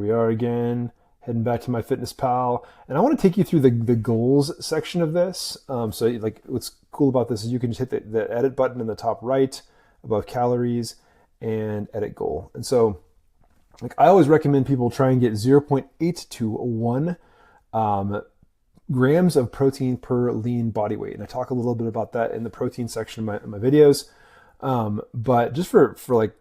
We are again heading back to MyFitnessPal, and I want to take you through the goals section of this. So like what's cool about this is you can just hit the edit button in the top right above calories and edit goal. And so like I always recommend people try and get 0.8 to 1 grams of protein per lean body weight. And I talk a little bit about that in the protein section of my videos. But just for like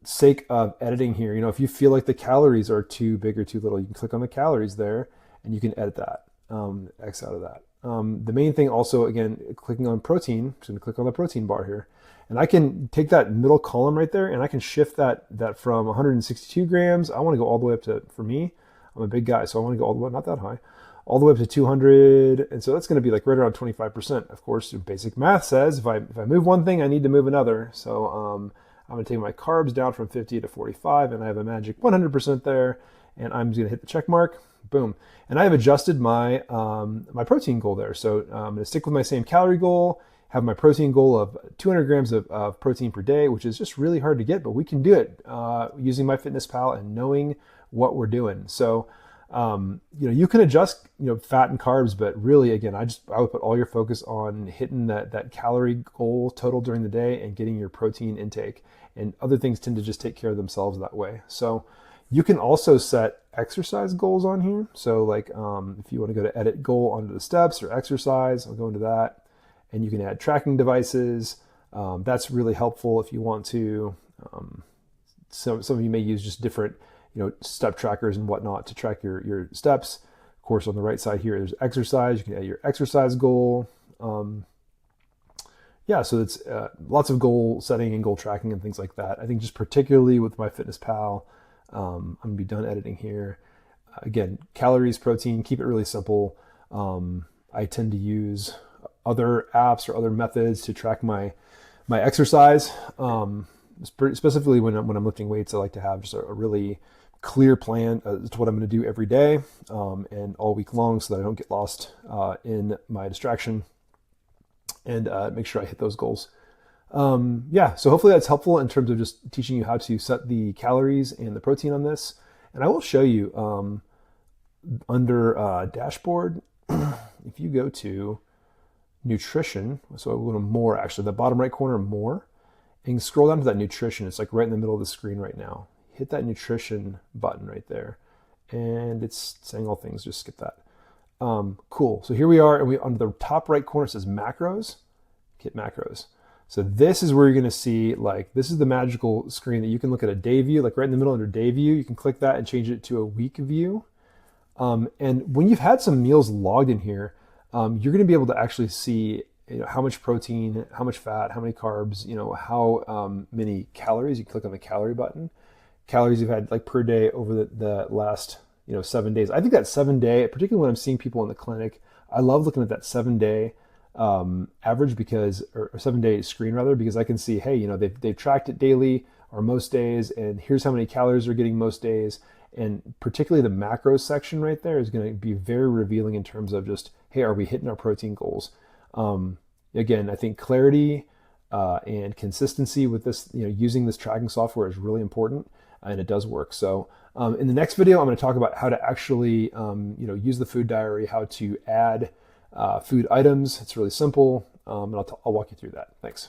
sake of editing here, if you feel like the calories are too big or too little, you can click on the calories there and you can edit that, X out of that. The main thing also, again, clicking on protein, I'm just gonna click on the protein bar here, and I can take that middle column right there and I can shift that from 162 grams. I wanna go all the way up to, for me, I'm a big guy, so I wanna go all the way, not that high, all the way up to 200. And so that's gonna be like right around 25%. Of course, basic math says if I move one thing, I need to move another. So I'm gonna take my carbs down from 50 to 45, and I have a magic 100% there, and I'm just gonna hit the check mark, boom. And I have adjusted my my protein goal there. So I'm gonna stick with my same calorie goal, have my protein goal of 200 grams of protein per day, which is just really hard to get, but we can do it using MyFitnessPal and knowing what we're doing. So you can adjust fat and carbs, but really, again, I would put all your focus on hitting that calorie goal total during the day and getting your protein intake, and other things tend to just take care of themselves that way. So you can also set exercise goals on here. So like if you want to go to edit goal onto the steps or exercise, I'll go into that, and you can add tracking devices. That's really helpful if you want to. Some of you may use just different step trackers and whatnot to track your steps. Of course, on the right side here, there's exercise. You can add your exercise goal. So it's lots of goal setting and goal tracking and things like that. I think just particularly with MyFitnessPal, I'm gonna be done editing here. Again, calories, protein, keep it really simple. I tend to use other apps or other methods to track my exercise. Specifically when I'm lifting weights, I like to have just a really clear plan as to what I'm going to do every day and all week long, so that I don't get lost in my distraction, and make sure I hit those goals. So hopefully that's helpful in terms of just teaching you how to set the calories and the protein on this. And I will show you under dashboard, if you go to nutrition, so I will go to more, actually, the bottom right corner, more, and scroll down to that nutrition. It's like right in the middle of the screen right now. Hit that nutrition button right there, and it's saying all things. Just skip that. Cool. So here we are, and we under the top right corner it says macros. Hit macros. So this is where you're going to see, like, this is the magical screen that you can look at a day view, like right in the middle under day view. You can click that and change it to a week view. And when you've had some meals logged in here, you're going to be able to actually see how much protein, how much fat, how many carbs, how many calories. You click on the calorie button. Calories you've had like per day over the last 7 days. I think that 7 day, particularly when I'm seeing people in the clinic, I love looking at that 7 day average, because, or 7 day screen rather, because I can see, hey, they've tracked it daily or most days, and here's how many calories they're getting most days. And particularly the macros section right there is going to be very revealing in terms of just, hey, are we hitting our protein goals? Again, I think clarity and consistency with this, using this tracking software is really important, and it does work. So in the next video, I'm going to talk about how to actually, use the food diary, how to add food items. It's really simple, and I'll walk you through that. Thanks.